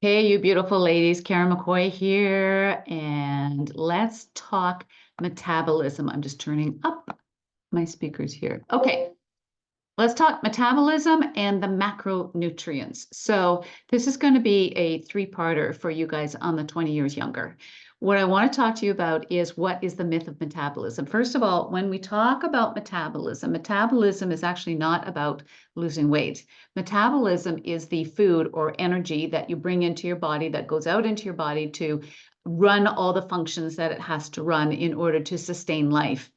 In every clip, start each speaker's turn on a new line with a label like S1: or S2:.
S1: Hey, you beautiful ladies, Karen McCoy here, and let's talk metabolism. I'm just turning up my speakers here. Okay, let's talk metabolism and the macronutrients. So this is going to be a three-parter for you guys on the 20 years younger. What I want to talk to you about is what is the myth of metabolism. First of all, when we talk about metabolism, metabolism is actually not about losing weight. Metabolism is the food or energy that you bring into your body that goes out into your body to run all the functions that it has to run in order to sustain life.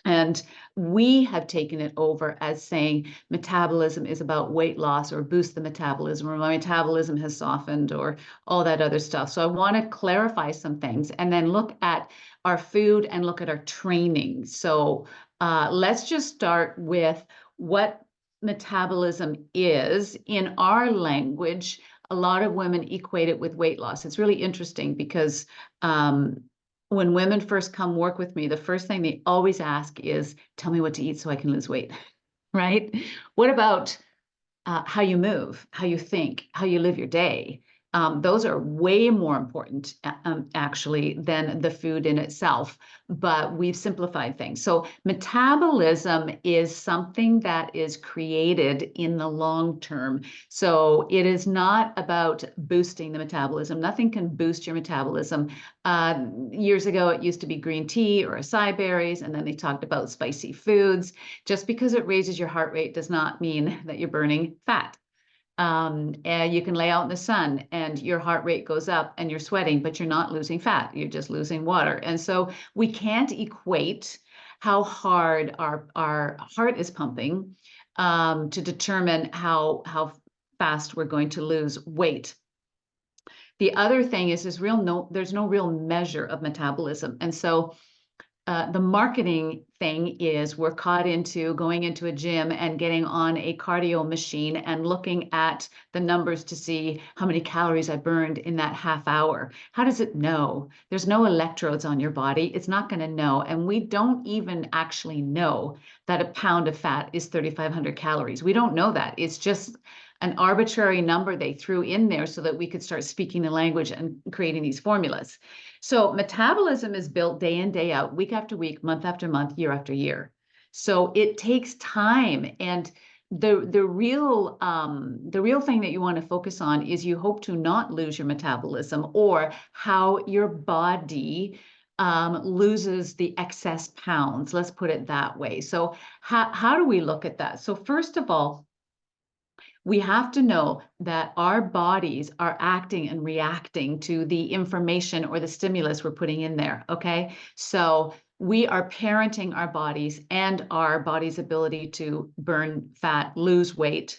S1: And we have taken it over as saying metabolism is about weight loss or boost the metabolism, or my metabolism has softened, or all that other stuff. So I want to clarify some things and then look at our food and look at our training. So let's just start with what metabolism is. In our language, a lot of women equate it with weight loss. It's really interesting because when women first come work with me, the first thing they always ask is, tell me what to eat so I can lose weight, right? What about how you move, how you think, how you live your day? Those are way more important, actually, than the food in itself, but we've simplified things. So metabolism is something that is created in the long term. So it is not about boosting the metabolism. Nothing can boost your metabolism. Years ago, it used to be green tea or acai berries, and then they talked about spicy foods. Just because it raises your heart rate does not mean that you're burning fat. And you can lay out in the sun and your heart rate goes up and you're sweating, but you're not losing fat. You're just losing water. And so we can't equate how hard our heart is pumping to determine how fast we're going to lose weight. The other thing is there's no real measure of metabolism. And so the marketing thing is we're caught into going into a gym and getting on a cardio machine and looking at the numbers to see how many calories I burned in that half hour. How does it know? There's no electrodes on your body. It's not going to know. And we don't even actually know that a pound of fat is 3,500 calories. We don't know that. It's just an arbitrary number they threw in there so that we could start speaking the language and creating these formulas. So metabolism is built day in, day out, week after week, month after month, year after year. So it takes time. And the real thing that you want to focus on is you hope to not lose your metabolism, or how your body loses the excess pounds. Let's put it that way. So how do we look at that? So first of all, we have to know that our bodies are acting and reacting to the information or the stimulus we're putting in there, okay? So we are parenting our bodies and our body's ability to burn fat, lose weight,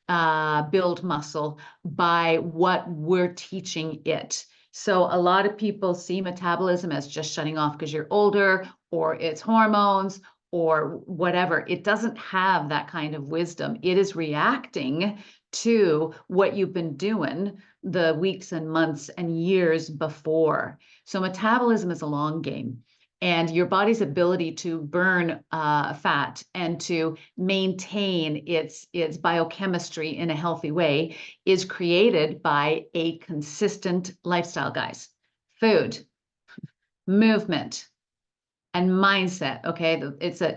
S1: build muscle by what we're teaching it. So a lot of people see metabolism as just shutting off because you're older, or it's hormones, or whatever. It doesn't have that kind of wisdom. It is reacting to what you've been doing the weeks and months and years before. So metabolism is a long game. And your body's ability to burn fat and to maintain its biochemistry in a healthy way is created by a consistent lifestyle, guys. Food, movement, and mindset. Okay,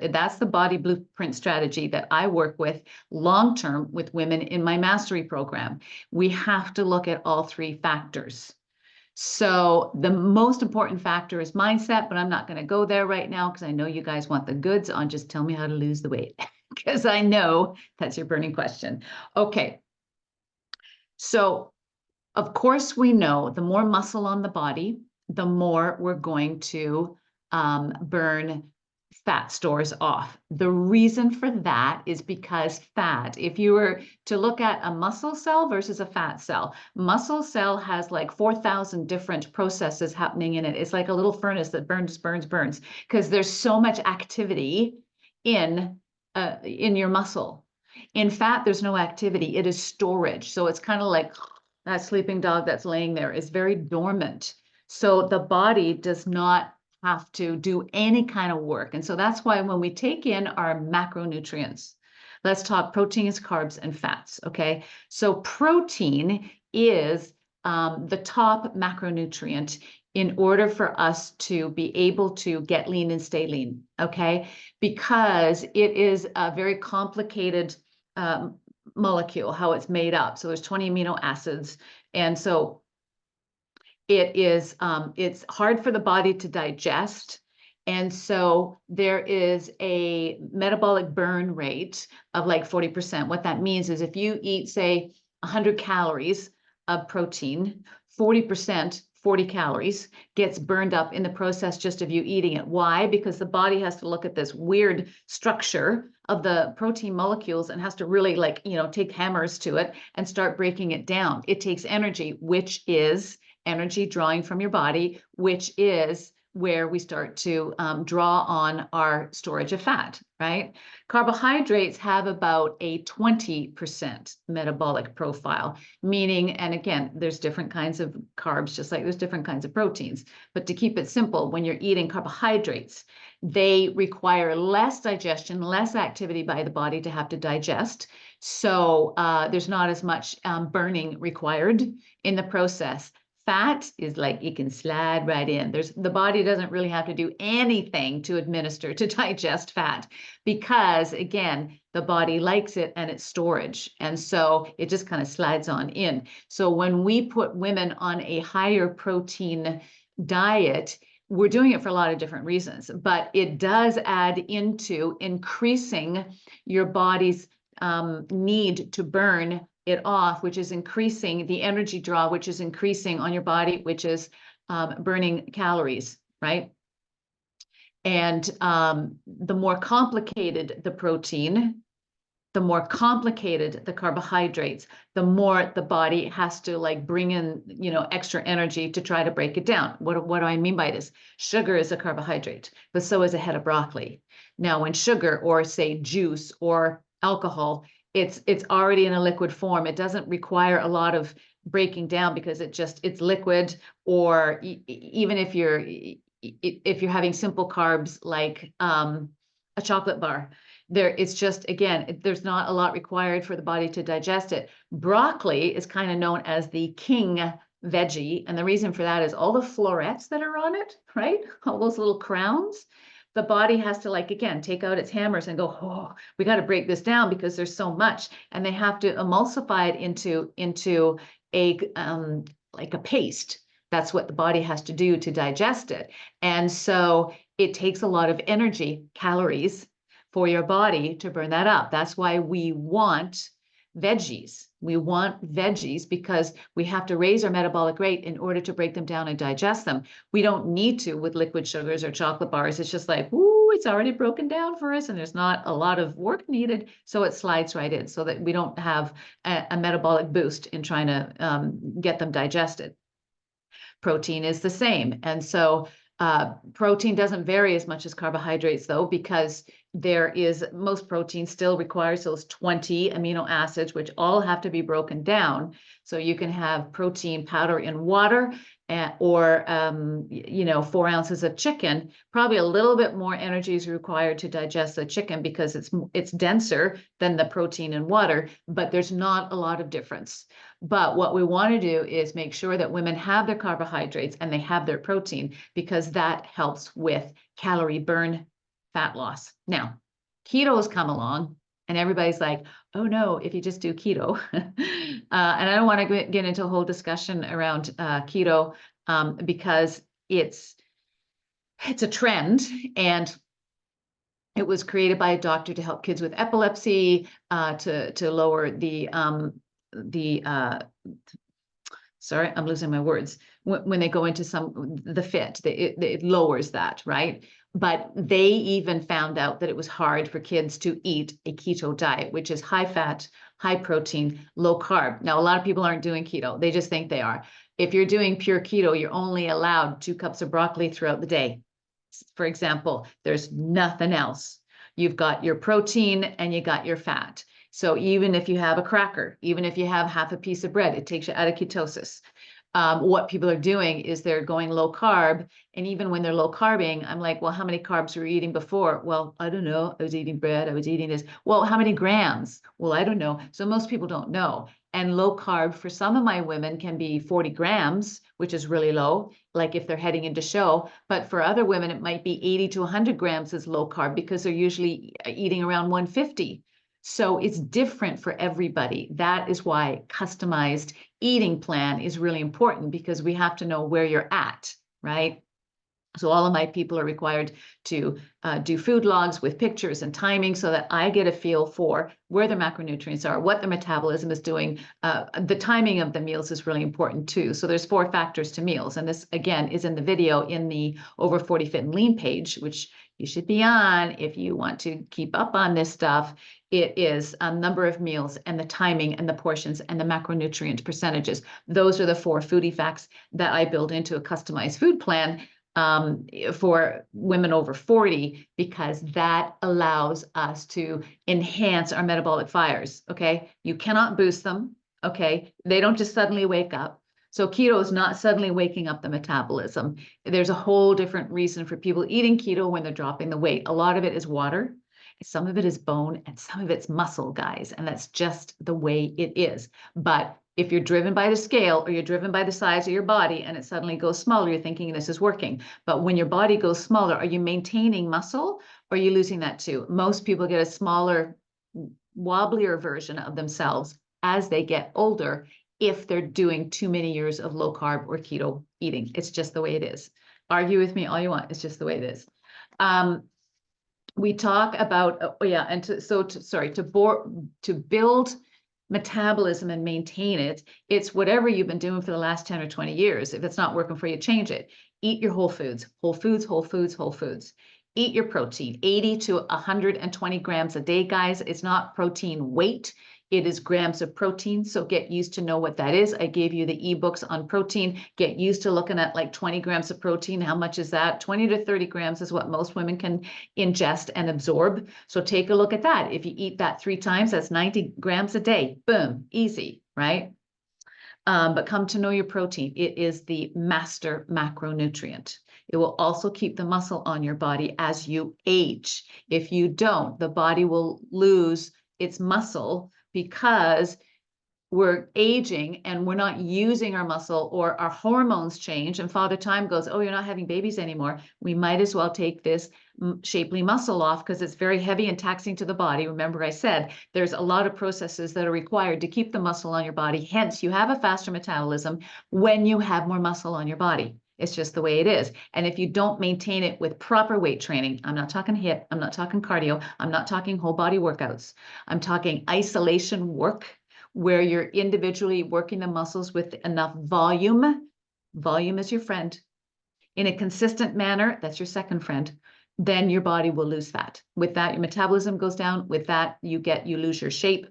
S1: that's the body blueprint strategy that I work with long term with women in my mastery program. We have to look at all three factors. So the most important factor is mindset, but I'm not going to go there right now because I know you guys want the goods on just tell me how to lose the weight, because I know that's your burning question. Okay, so of course we know the more muscle on the body, the more we're going to burn fat stores off. The reason for that is because fat, if you were to look at a muscle cell versus a fat cell, muscle cell has like 4,000 different processes happening in it. It's like a little furnace that burns, because there's so much activity in your muscle. In fat, there's no activity. It is storage. So it's kind of like that sleeping dog that's laying there is very dormant. So the body does not have to do any kind of work. And so that's why when we take in our macronutrients, let's talk proteins, carbs, and fats, okay? So protein is the top macronutrient in order for us to be able to get lean and stay lean, okay? Because it is a very complicated molecule, how it's made up. So there's 20 amino acids. And so it is, it's hard for the body to digest. And so there is a metabolic burn rate of like 40%. What that means is if you eat, say, 100 calories of protein, 40%, 40 calories gets burned up in the process just of you eating it. Why? Because the body has to look at this weird structure of the protein molecules and has to really like, take hammers to it and start breaking it down. It takes energy, which is energy drawing from your body, which is where we start to draw on our storage of fat, right? Carbohydrates have about a 20% metabolic profile, meaning, and again, there's different kinds of carbs, just like there's different kinds of proteins. But to keep it simple, when you're eating carbohydrates, they require less digestion, less activity by the body to have to digest. So there's not as much burning required in the process. Fat is like it can slide right in. The body doesn't really have to do anything to administer to digest fat because, again, the body likes it and it's storage. And so it just kind of slides on in. So when we put women on a higher protein diet, we're doing it for a lot of different reasons, but it does add into increasing your body's need to burn it off, which is increasing the energy draw, which is increasing on your body, which is burning calories, right? And the more complicated the protein, the more complicated the carbohydrates, the more the body has to like bring in, extra energy to try to break it down. What do I mean by this? Sugar is a carbohydrate, but so is a head of broccoli. Now, when sugar or say juice or alcohol, it's already in a liquid form. It doesn't require a lot of breaking down because it's liquid. Or even if you're having simple carbs like a chocolate bar, it's just, again, there's not a lot required for the body to digest it. Broccoli is kind of known as the king veggie, and the reason for that is all the florets that are on it, right? All those little crowns. The body has to, like, again, take out its hammers and go, oh, we got to break this down because there's so much, and they have to emulsify it into a like a paste. That's what the body has to do to digest it. And so it takes a lot of energy, calories, for your body to burn that up. That's why we want veggies. We want veggies because we have to raise our metabolic rate in order to break them down and digest them. We don't need to with liquid sugars or chocolate bars. It's just like, ooh, it's already broken down for us and there's not a lot of work needed. So it slides right in so that we don't have a metabolic boost in trying to get them digested. Protein is the same. And so protein doesn't vary as much as carbohydrates, though, because most protein still requires those 20 amino acids, which all have to be broken down. So you can have protein powder in water or 4 ounces of chicken. Probably a little bit more energy is required to digest the chicken because it's denser than the protein in water, but there's not a lot of difference. But what we want to do is make sure that women have their carbohydrates and they have their protein because that helps with calorie burn, fat loss. Now, keto has come along and everybody's like, oh no, if you just do keto. And I don't want to get into a whole discussion around keto because it's a trend and it was created by a doctor to help kids with epilepsy, to lower sorry, I'm losing my words. When they go into the fit, it lowers that, right? But they even found out that it was hard for kids to eat a keto diet, which is high fat, high protein, low carb. Now, a lot of people aren't doing keto. They just think they are. If you're doing pure keto, you're only allowed 2 cups of broccoli throughout the day. For example, there's nothing else. You've got your protein and you got your fat. So even if you have a cracker, even if you have half a piece of bread, it takes you out of ketosis. what people are doing is they're going low carb. And even when they're low carbing, I'm like, well, how many carbs were you eating before? Well, I don't know. I was eating bread. I was eating this. Well, how many grams? Well, I don't know. So most people don't know. And low carb for some of my women can be 40 grams, which is really low, like if they're heading into show. But for other women, it might be 80 to 100 grams is low carb because they're usually eating around 150. So it's different for everybody. That is why customized eating plan is really important, because we have to know where you're at, right? So all of my people are required to do food logs with pictures and timing so that I get a feel for where their macronutrients are, what their metabolism is doing. The timing of the meals is really important too. So there's 4 factors to meals. And this, again, is in the video in the Over 40 Fit and Lean page, which you should be on if you want to keep up on this stuff. It is a number of meals and the timing and the portions and the macronutrient percentages. Those are the 4 foodie facts that I build into a customized food plan for women over 40, because that allows us to enhance our metabolic fires. Okay. You cannot boost them. Okay. They don't just suddenly wake up. So keto is not suddenly waking up the metabolism. There's a whole different reason for people eating keto when they're dropping the weight. A lot of it is water. Some of it is bone and some of it's muscle, guys. And that's just the way it is. But if you're driven by the scale or you're driven by the size of your body and it suddenly goes smaller, you're thinking this is working. But when your body goes smaller, are you maintaining muscle or are you losing that too? Most people get a smaller, wobblier version of themselves as they get older if they're doing too many years of low carb or keto eating. It's just the way it is. Argue with me all you want. It's just the way it is. We talk about, to build metabolism and maintain it, it's whatever you've been doing for the last 10 or 20 years. If it's not working for you, change it. Eat your whole foods, whole foods, whole foods, whole foods. Eat your protein, 80 to 120 grams a day, guys. It's not protein weight. It is grams of protein. So get used to know what that is. I gave you the ebooks on protein. Get used to looking at like 20 grams of protein. How much is that? 20 to 30 grams is what most women can ingest and absorb. So take a look at that. If you eat that 3 times, that's 90 grams a day. Boom, easy, right? But come to know your protein. It is the master macronutrient. It will also keep the muscle on your body as you age. If you don't, the body will lose its muscle because we're aging and we're not using our muscle, or our hormones change and Father Time goes, oh, you're not having babies anymore. We might as well take this shapely muscle off because it's very heavy and taxing to the body. Remember, I said there's a lot of processes that are required to keep the muscle on your body. Hence, you have a faster metabolism when you have more muscle on your body. It's just the way it is. And if you don't maintain it with proper weight training, I'm not talking HIIT, I'm not talking cardio, I'm not talking whole body workouts. I'm talking isolation work where you're individually working the muscles with enough volume. Volume is your friend. In a consistent manner, that's your second friend. Then your body will lose fat. With that, your metabolism goes down. With that, you lose your shape.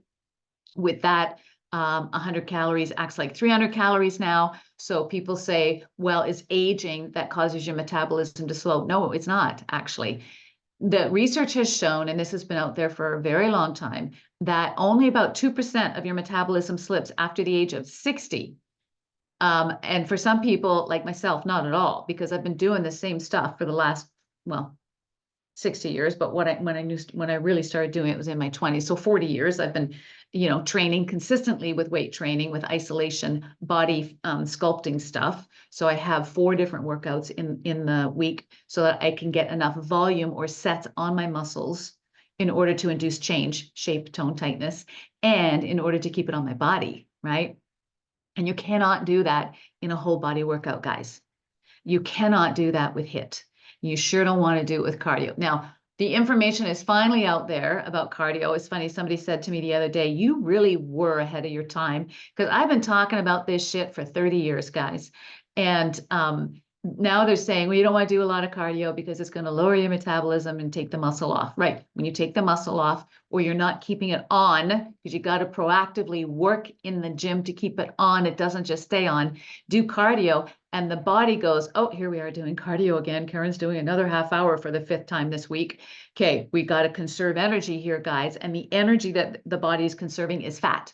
S1: With that, 100 calories acts like 300 calories now. So people say, well, it's aging that causes your metabolism to slow. No, it's not actually. The research has shown, and this has been out there for a very long time, that only about 2% of your metabolism slips after the age of 60. And for some people like myself, not at all, because I've been doing the same stuff for the last, 60 years. But when I really started doing it was in my 20s. So 40 years I've been, training consistently with weight training, with isolation, body sculpting stuff. So I have 4 different workouts in the week so that I can get enough volume or sets on my muscles in order to induce change, shape, tone, tightness, and in order to keep it on my body, right? And you cannot do that in a whole body workout, guys. You cannot do that with HIIT. You sure don't want to do it with cardio. Now, the information is finally out there about cardio. It's funny, somebody said to me the other day, you really were ahead of your time, because I've been talking about this shit for 30 years, guys. And now they're saying, well, you don't want to do a lot of cardio because it's going to lower your metabolism and take the muscle off. Right. When you take the muscle off, or you're not keeping it on, because you got to proactively work in the gym to keep it on. It doesn't just stay on. Do cardio. And the body goes, oh, here we are doing cardio again. Karen's doing another half hour for the 5th time this week. Okay, we got to conserve energy here, guys. And the energy that the body is conserving is fat.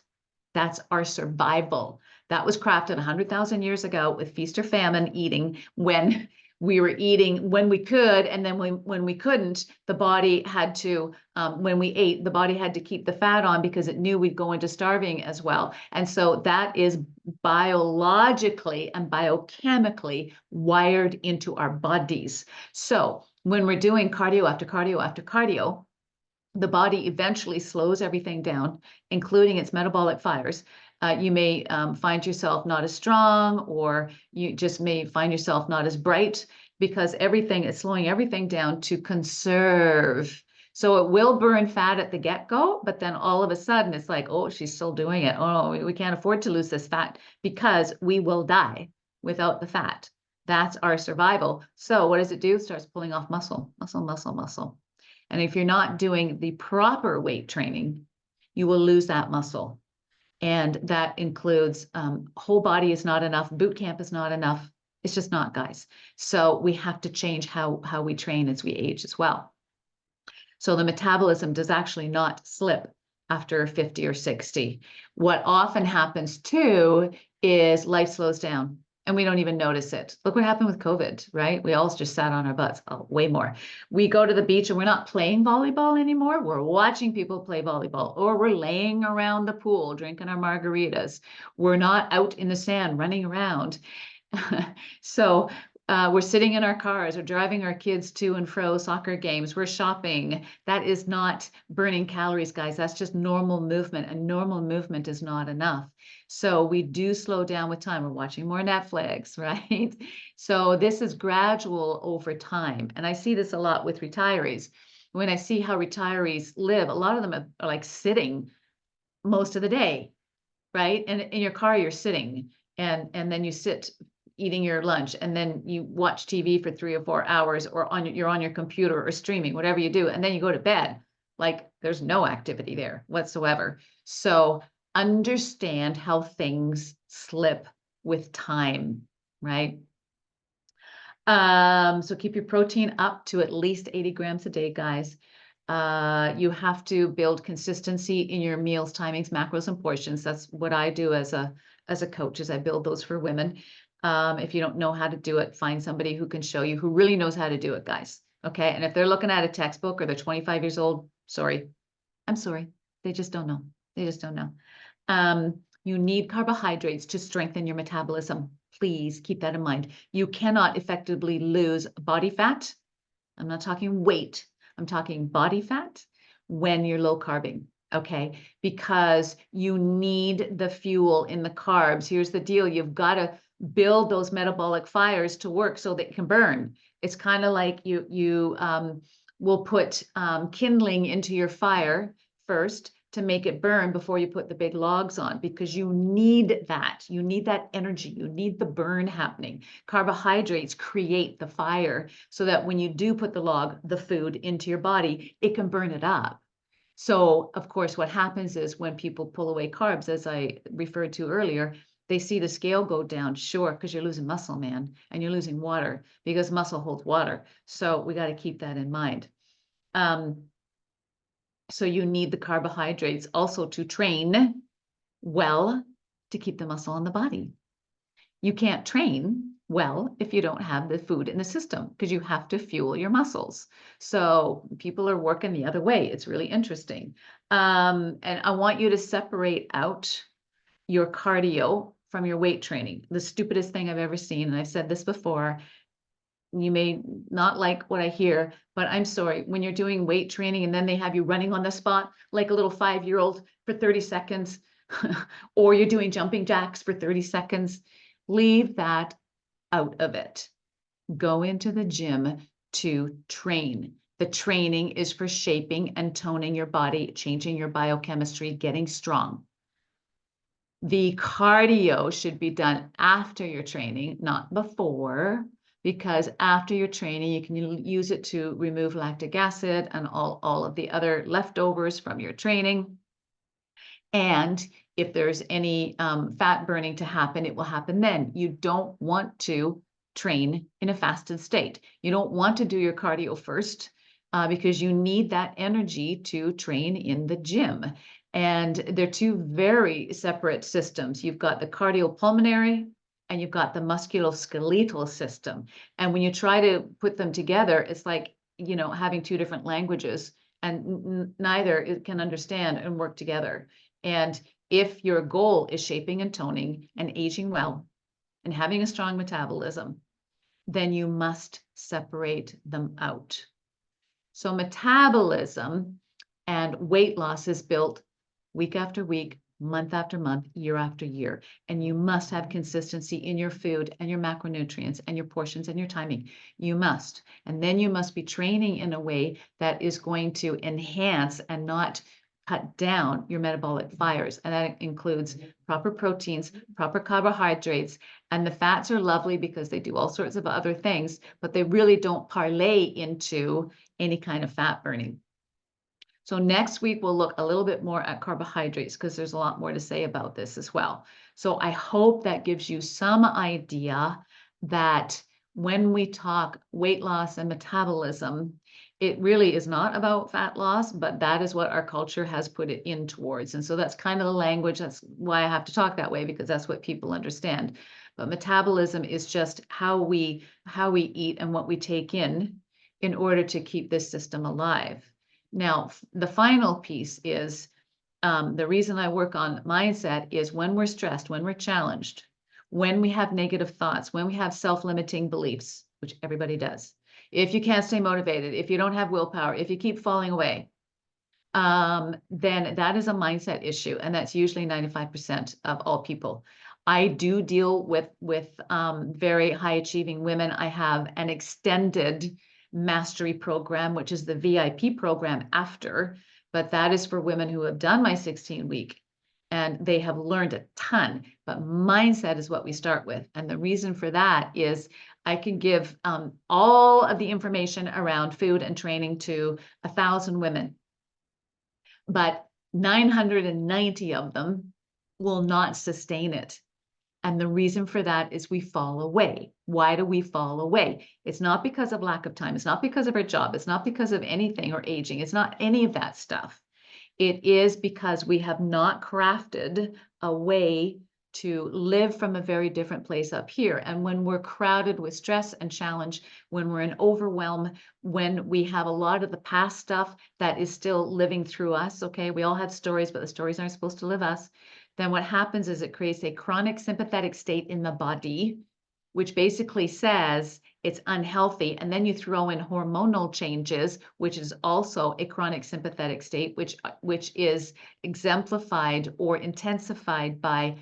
S1: That's our survival. That was crafted 100,000 years ago with feast or famine eating, when we were eating when we could, and then when we couldn't, the body had to, when we ate, the body had to keep the fat on because it knew we'd go into starving as well. And so that is biologically and biochemically wired into our bodies. So when we're doing cardio after cardio after cardio, the body eventually slows everything down, including its metabolic fires. You may find yourself not as strong, or you just may find yourself not as bright, because everything is slowing everything down to conserve. So it will burn fat at the get-go, but then all of a sudden it's like, oh, she's still doing it. Oh, we can't afford to lose this fat, because we will die without the fat. That's our survival. So what does it do? It starts pulling off muscle, muscle, muscle, muscle. And if you're not doing the proper weight training, you will lose that muscle. And that includes whole body is not enough. Boot camp is not enough. It's just not, guys. So we have to change how we train as we age as well. So the metabolism does actually not slip after 50 or 60. What often happens too is life slows down, and we don't even notice it. Look what happened with COVID, right? We all just sat on our butts, way more. We go to the beach and we're not playing volleyball anymore. We're watching people play volleyball, or we're laying around the pool, drinking our margaritas. We're not out in the sand running around. So we're sitting in our cars or driving our kids to and fro soccer games. We're shopping. That is not burning calories, guys. That's just normal movement, and normal movement is not enough. So we do slow down with time. We're watching more Netflix, right? So this is gradual over time. And I see this a lot with retirees. When I see how retirees live, a lot of them are like sitting most of the day, right? And in your car, you're sitting, and then you sit eating your lunch, and then you watch TV for 3 or 4 hours, or you're on your computer or streaming, whatever you do, and then you go to bed. Like, there's no activity there whatsoever. So understand how things slip with time, right? So keep your protein up to at least 80 grams a day, guys. You have to build consistency in your meals, timings, macros, and portions. That's what I do as a coach, is I build those for women. If you don't know how to do it, find somebody who can show you, who really knows how to do it, guys. Okay. And if they're looking at a textbook, or they're 25 years old, sorry, I'm sorry. They just don't know. They just don't know. You need carbohydrates to strengthen your metabolism. Please keep that in mind. You cannot effectively lose body fat. I'm not talking weight. I'm talking body fat when you're low carbing. Okay. Because you need the fuel in the carbs. Here's the deal. You've got to build those metabolic fires to work so they can burn. It's kind of like you will put kindling into your fire first to make it burn before you put the big logs on, because you need that. You need that energy. You need the burn happening. Carbohydrates create the fire so that when you do put the food into your body, it can burn it up. So, of course, what happens is when people pull away carbs, as I referred to earlier, they see the scale go down. Sure, because you're losing muscle, man, and you're losing water, because muscle holds water. So we got to keep that in mind. So you need the carbohydrates also to train well, to keep the muscle in the body. You can't train well if you don't have the food in the system, because you have to fuel your muscles. So people are working the other way. It's really interesting. And I want you to separate out your cardio from your weight training. The stupidest thing I've ever seen, and I've said this before, you may not like what I hear, but I'm sorry, when you're doing weight training and then they have you running on the spot like a little 5-year-old for 30 seconds, or you're doing jumping jacks for 30 seconds, leave that out of it. Go into the gym to train. The training is for shaping and toning your body, changing your biochemistry, getting strong. The cardio should be done after your training, not before, because after your training, you can use it to remove lactic acid and all of the other leftovers from your training. And if there's any fat burning to happen, it will happen then. You don't want to train in a fasted state. You don't want to do your cardio first, because you need that energy to train in the gym. And they're two very separate systems. You've got the cardiopulmonary and you've got the musculoskeletal system. And when you try to put them together, it's like, you know, having two different languages, and neither can understand and work together. And if your goal is shaping and toning and aging well and having a strong metabolism, then you must separate them out. So metabolism and weight loss is built week after week, month after month, year after year. And you must have consistency in your food and your macronutrients and your portions and your timing. You must. And then you must be training in a way that is going to enhance and not cut down your metabolic fires. And that includes proper proteins, proper carbohydrates, and the fats are lovely because they do all sorts of other things, but they really don't parlay into any kind of fat burning. So next week, we'll look a little bit more at carbohydrates because there's a lot more to say about this as well. So I hope that gives you some idea that when we talk weight loss and metabolism, it really is not about fat loss, but that is what our culture has put it in towards. And so that's kind of the language. That's why I have to talk that way, because that's what people understand. But metabolism is just how we eat and what we take in order to keep this system alive. Now, the final piece is the reason I work on mindset is when we're stressed, when we're challenged, when we have negative thoughts, when we have self-limiting beliefs, which everybody does. If you can't stay motivated, if you don't have willpower, if you keep falling away, then that is a mindset issue. And that's usually 95% of all people. I do deal with very high achieving women. I have an extended mastery program, which is the VIP program after, but that is for women who have done my 16-week and they have learned a ton. But mindset is what we start with. And the reason for that is I can give all of the information around food and training to 1,000 women, but 990 of them will not sustain it. And the reason for that is we fall away. Why do we fall away? It's not because of lack of time. It's not because of our job. It's not because of anything or aging. It's not any of that stuff. It is because we have not crafted a way to live from a very different place up here. And when we're crowded with stress and challenge, when we're in overwhelm, when we have a lot of the past stuff that is still living through us, okay, we all have stories, but the stories aren't supposed to live us. Then what happens is it creates a chronic sympathetic state in the body, which basically says it's unhealthy. And then you throw in hormonal changes, which is also a chronic sympathetic state, which is exemplified or intensified by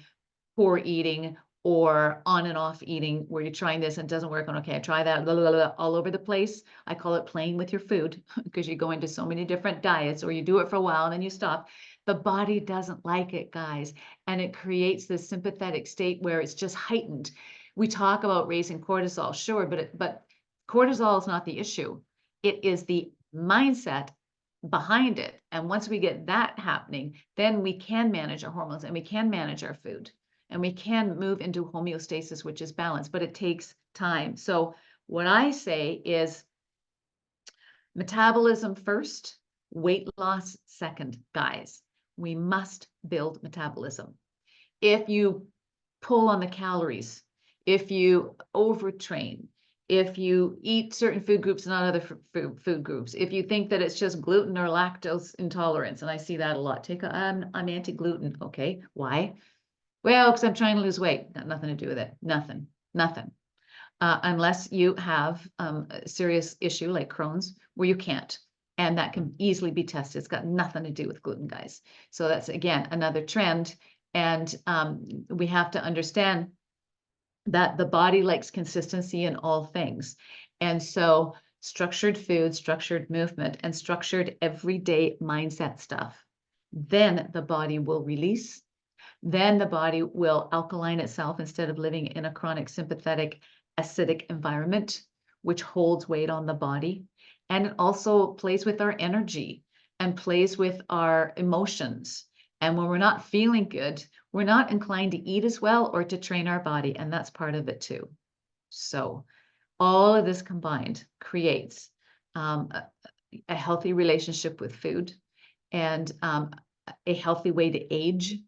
S1: poor eating or on and off eating, where you're trying this and it doesn't work. And okay, I try that, blah, blah, blah, all over the place. I call it playing with your food because you go into so many different diets, or you do it for a while and then you stop. The body doesn't like it, guys. And it creates this sympathetic state where it's just heightened. We talk about raising cortisol, sure, but cortisol is not the issue. It is the mindset behind it. And once we get that happening, then we can manage our hormones and we can manage our food and we can move into homeostasis, which is balance, but it takes time. So what I say is metabolism first, weight loss second, guys. We must build metabolism. If you pull on the calories, if you overtrain, if you eat certain food groups and not other food groups, if you think that it's just gluten or lactose intolerance, and I see that a lot, I'm anti-gluten. Okay, why? Well, because I'm trying to lose weight. Got nothing to do with it. Nothing. Unless you have a serious issue like Crohn's, where you can't. And that can easily be tested. It's got nothing to do with gluten, guys. So that's, again, another trend. And we have to understand that the body likes consistency in all things. And so structured food, structured movement, and structured everyday mindset stuff, then the body will release. Then the body will alkaline itself instead of living in a chronic sympathetic acidic environment, which holds weight on the body. And it also plays with our energy and plays with our emotions. And when we're not feeling good, we're not inclined to eat as well or to train our body. And that's part of it too. So all of this combined creates a healthy relationship with food and a healthy way to age,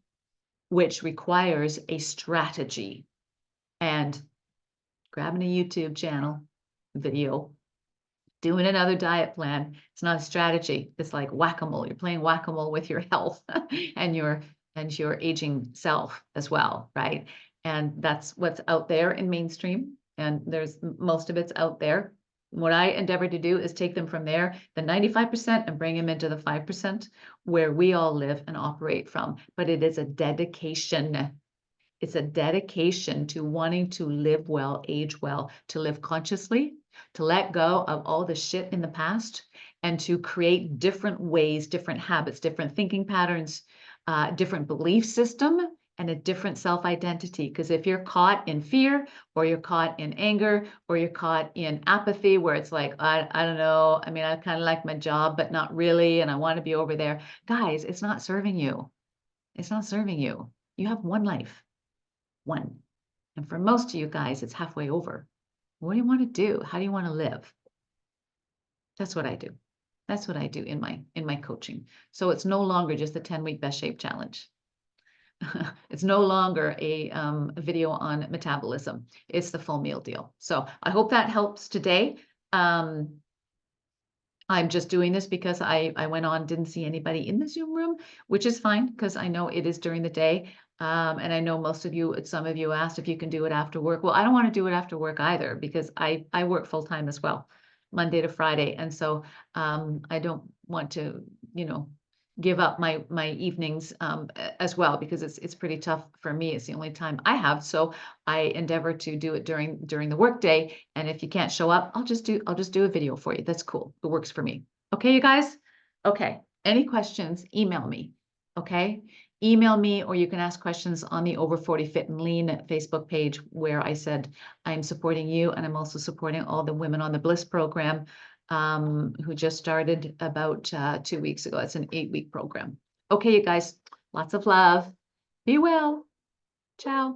S1: which requires a strategy. And grabbing a YouTube channel video, doing another diet plan, it's not a strategy. It's like whack-a-mole. You're playing whack-a-mole with your health and your aging self as well, right? And that's what's out there in mainstream. And there's most of it's out there. What I endeavor to do is take them from there, the 95%, and bring them into the 5% where we all live and operate from. But it is a dedication. It's a dedication to wanting to live well, age well, to live consciously, to let go of all the shit in the past, and to create different ways, different habits, different thinking patterns, different belief system, and a different self-identity. Because if you're caught in fear, or you're caught in anger, or you're caught in apathy, where it's like, I don't know, I mean, I kind of like my job, but not really, and I want to be over there. Guys, it's not serving you. It's not serving you. You have one life. One. And for most of you guys, it's halfway over. What do you want to do? How do you want to live? That's what I do. That's what I do in my coaching. So it's no longer just a 10-week best shape challenge. It's no longer a video on metabolism. It's the full meal deal. So I hope that helps today. I'm just doing this because I went on, didn't see anybody in the Zoom room, which is fine because I know it is during the day. And I know most of you, some of you asked if you can do it after work. Well, I don't want to do it after work either because I work full time as well, Monday to Friday. And so I don't want to, give up my evenings as well because it's pretty tough for me. It's the only time I have. So I endeavor to do it during the workday. And if you can't show up, I'll just do a video for you. That's cool. It works for me. Okay, you guys? Okay. Any questions? Email me. Okay. Email me, or you can ask questions on the Over 40 Fit and Lean Facebook page where I said I'm supporting you, and I'm also supporting all the women on the Bliss program who just started about 2 weeks ago. It's an 8-week program. Okay, you guys, lots of love. Be well. Ciao.